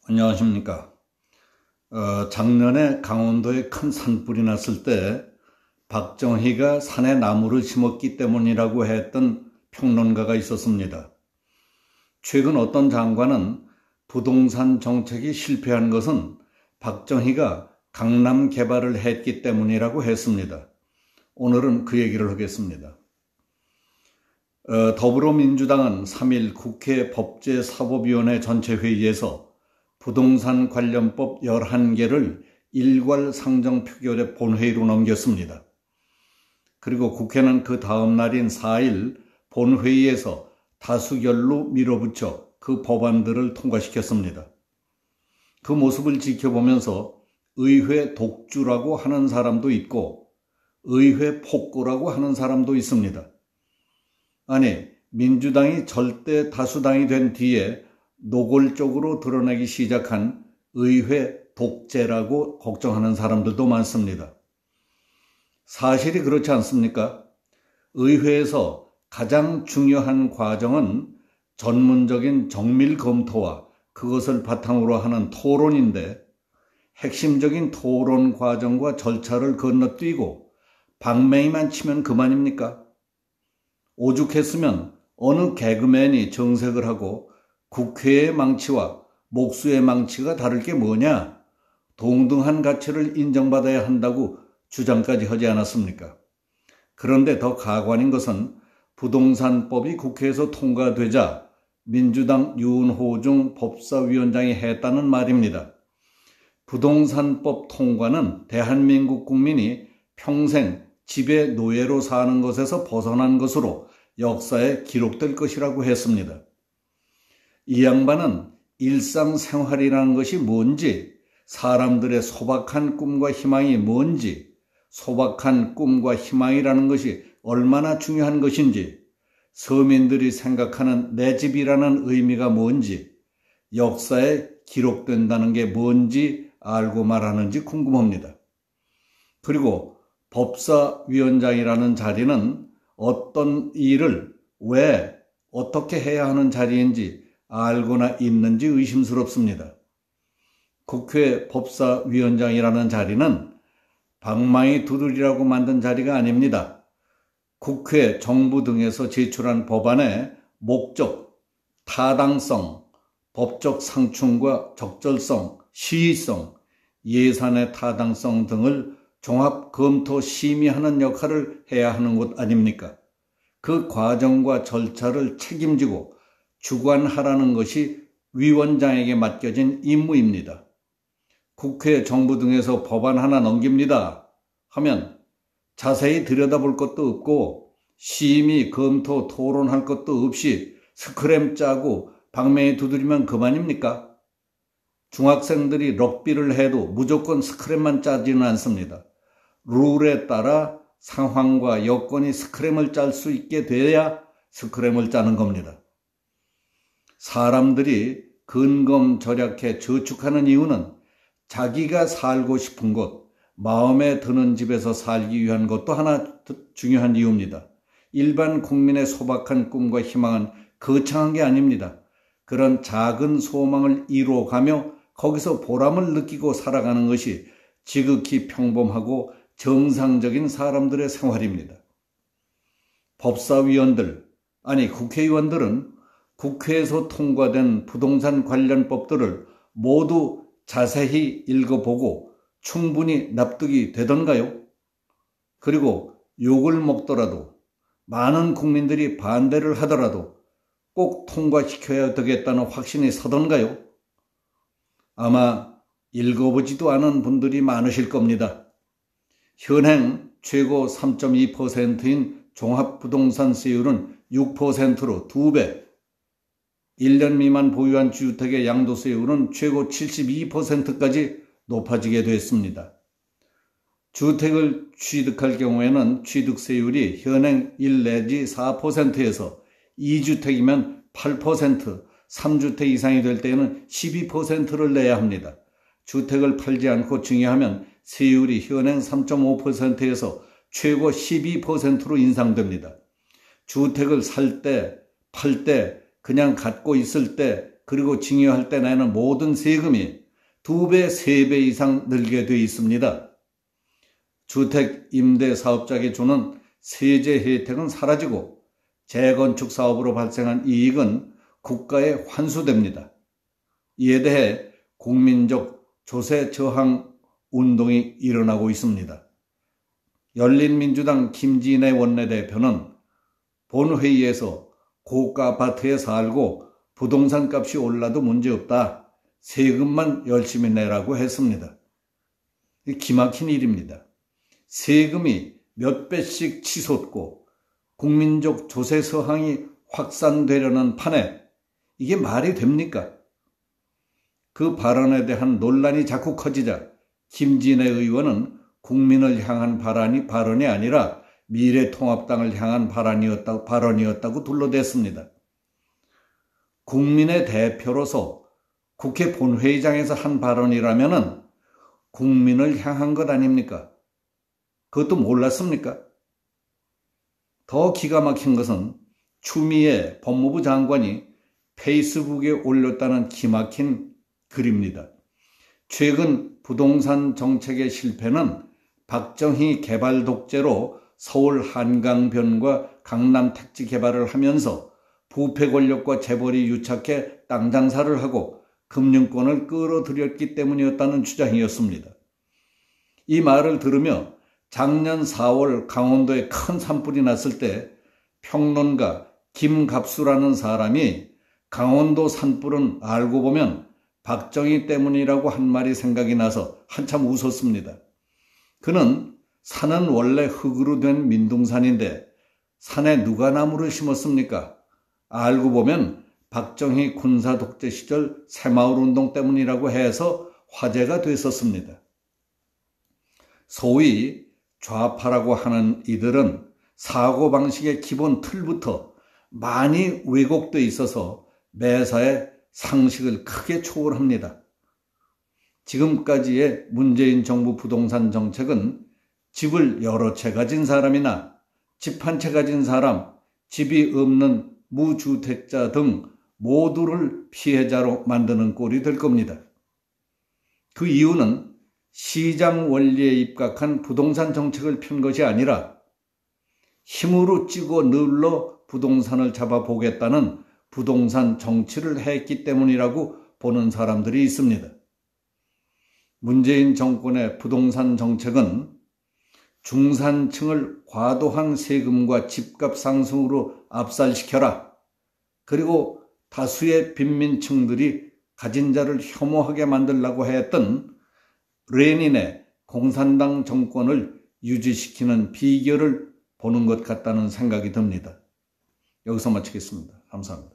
안녕하십니까. 작년에 강원도에 큰 산불이 났을 때 박정희가 산에 나무를 심었기 때문이라고 했던 평론가가 있었습니다. 최근 어떤 장관은 부동산 정책이 실패한 것은 박정희가 강남 개발을 했기 때문이라고 했습니다. 오늘은 그 얘기를 하겠습니다. 더불어민주당은 3일 국회 법제사법위원회 전체회의에서 부동산 관련법 11개를 일괄 상정 표결에 본회의로 넘겼습니다. 그리고 국회는 그 다음 날인 4일 본회의에서 다수결로 밀어붙여 그 법안들을 통과시켰습니다. 그 모습을 지켜보면서 의회 독주라고 하는 사람도 있고 의회 폭거라고 하는 사람도 있습니다. 아니, 민주당이 절대 다수당이 된 뒤에 노골적으로 드러내기 시작한 의회 독재라고 걱정하는 사람들도 많습니다. 사실이 그렇지 않습니까? 의회에서 가장 중요한 과정은 전문적인 정밀 검토와 그것을 바탕으로 하는 토론인데 핵심적인 토론 과정과 절차를 건너뛰고 방맹이만 치면 그만입니까? 오죽했으면 어느 개그맨이 정색을 하고 국회의 망치와 목수의 망치가 다를 게 뭐냐? 동등한 가치를 인정받아야 한다고 주장까지 하지 않았습니까? 그런데 더 가관인 것은 부동산법이 국회에서 통과되자 민주당 윤호중 법사위원장이 했다는 말입니다. 부동산법 통과는 대한민국 국민이 평생 집의 노예로 사는 것에서 벗어난 것으로 역사에 기록될 것이라고 했습니다. 이 양반은 일상생활이라는 것이 뭔지, 사람들의 소박한 꿈과 희망이 뭔지, 소박한 꿈과 희망이라는 것이 얼마나 중요한 것인지, 서민들이 생각하는 내 집이라는 의미가 뭔지, 역사에 기록된다는 게 뭔지 알고 말하는지 궁금합니다. 그리고 법사위원장이라는 자리는 어떤 일을 왜 어떻게 해야 하는 자리인지 알고나 있는지 의심스럽습니다. 국회 법사위원장이라는 자리는 방망이 두들이라고 만든 자리가 아닙니다. 국회, 정부 등에서 제출한 법안의 목적, 타당성, 법적 상충과 적절성, 시의성, 예산의 타당성 등을 종합 검토 심의하는 역할을 해야 하는 곳 아닙니까? 그 과정과 절차를 책임지고 주관하라는 것이 위원장에게 맡겨진 임무입니다. 국회, 정부 등에서 법안 하나 넘깁니다 하면 자세히 들여다볼 것도 없고 심의, 검토, 토론할 것도 없이 스크램 짜고 방맹이 두드리면 그만입니까? 중학생들이 럭비를 해도 무조건 스크램만 짜지는 않습니다. 룰에 따라 상황과 여건이 스크램을 짤 수 있게 돼야 스크램을 짜는 겁니다. 사람들이 근검절약해 저축하는 이유는 자기가 살고 싶은 곳, 마음에 드는 집에서 살기 위한 것도 하나 중요한 이유입니다. 일반 국민의 소박한 꿈과 희망은 거창한 게 아닙니다. 그런 작은 소망을 이루어가며 거기서 보람을 느끼고 살아가는 것이 지극히 평범하고 정상적인 사람들의 생활입니다. 법사위원들, 아니 국회의원들은 국회에서 통과된 부동산 관련 법들을 모두 자세히 읽어보고 충분히 납득이 되던가요? 그리고 욕을 먹더라도 많은 국민들이 반대를 하더라도 꼭 통과시켜야 되겠다는 확신이 서던가요? 아마 읽어보지도 않은 분들이 많으실 겁니다. 현행 최고 3.2%인 종합부동산세율은 6%로 2배, 1년 미만 보유한 주택의 양도세율은 최고 72%까지 높아지게 됐습니다. 주택을 취득할 경우에는 취득세율이 현행 1 내지 4%에서 2주택이면 8%, 3주택 이상이 될 때에는 12%를 내야 합니다. 주택을 팔지 않고 증여하면 세율이 현행 3.5%에서 최고 12%로 인상됩니다. 주택을 살 때, 팔 때, 그냥 갖고 있을 때 그리고 증여할 때 내는 모든 세금이 2배, 3배 이상 늘게 돼 있습니다. 주택 임대 사업자에게 주는 세제 혜택은 사라지고 재건축 사업으로 발생한 이익은 국가에 환수됩니다. 이에 대해 국민적 조세 저항 운동이 일어나고 있습니다. 열린민주당 김진애 원내대표는 본회의에서 고가 아파트에 살고 부동산 값이 올라도 문제없다. 세금만 열심히 내라고 했습니다. 기막힌 일입니다. 세금이 몇 배씩 치솟고 국민적 조세 서항이 확산되려는 판에 이게 말이 됩니까? 그 발언에 대한 논란이 자꾸 커지자 김진애 의원은 국민을 향한 발언이 아니라 미래통합당을 향한 발언이었다고 둘러댔습니다. 국민의 대표로서 국회 본회의장에서 한 발언이라면은 국민을 향한 것 아닙니까? 그것도 몰랐습니까? 더 기가 막힌 것은 추미애 법무부 장관이 페이스북에 올렸다는 기막힌 글입니다. 최근 부동산 정책의 실패는 박정희 개발 독재로 서울 한강변과 강남 택지 개발을 하면서 부패 권력과 재벌이 유착해 땅 장사를 하고 금융권을 끌어들였기 때문이었다는 주장이었습니다. 이 말을 들으며 작년 4월 강원도에 큰 산불이 났을 때 평론가 김갑수라는 사람이 강원도 산불은 알고 보면 박정희 때문이라고 한 말이 생각이 나서 한참 웃었습니다. 그는 산은 원래 흙으로 된 민둥산인데 산에 누가 나무를 심었습니까? 알고 보면 박정희 군사 독재 시절 새마을 운동 때문이라고 해서 화제가 됐었습니다. 소위 좌파라고 하는 이들은 사고방식의 기본 틀부터 많이 왜곡돼 있어서 매사에 상식을 크게 초월합니다. 지금까지의 문재인 정부 부동산 정책은 집을 여러 채 가진 사람이나 집 한 채 가진 사람, 집이 없는 무주택자 등 모두를 피해자로 만드는 꼴이 될 겁니다. 그 이유는 시장 원리에 입각한 부동산 정책을 편 것이 아니라 힘으로 찍어 눌러 부동산을 잡아보겠다는 부동산 정치를 했기 때문이라고 보는 사람들이 있습니다. 문재인 정권의 부동산 정책은 중산층을 과도한 세금과 집값 상승으로 압살시켜라. 그리고 다수의 빈민층들이 가진 자를 혐오하게 만들려고 했던 레닌의 공산당 정권을 유지시키는 비결을 보는 것 같다는 생각이 듭니다. 여기서 마치겠습니다. 감사합니다.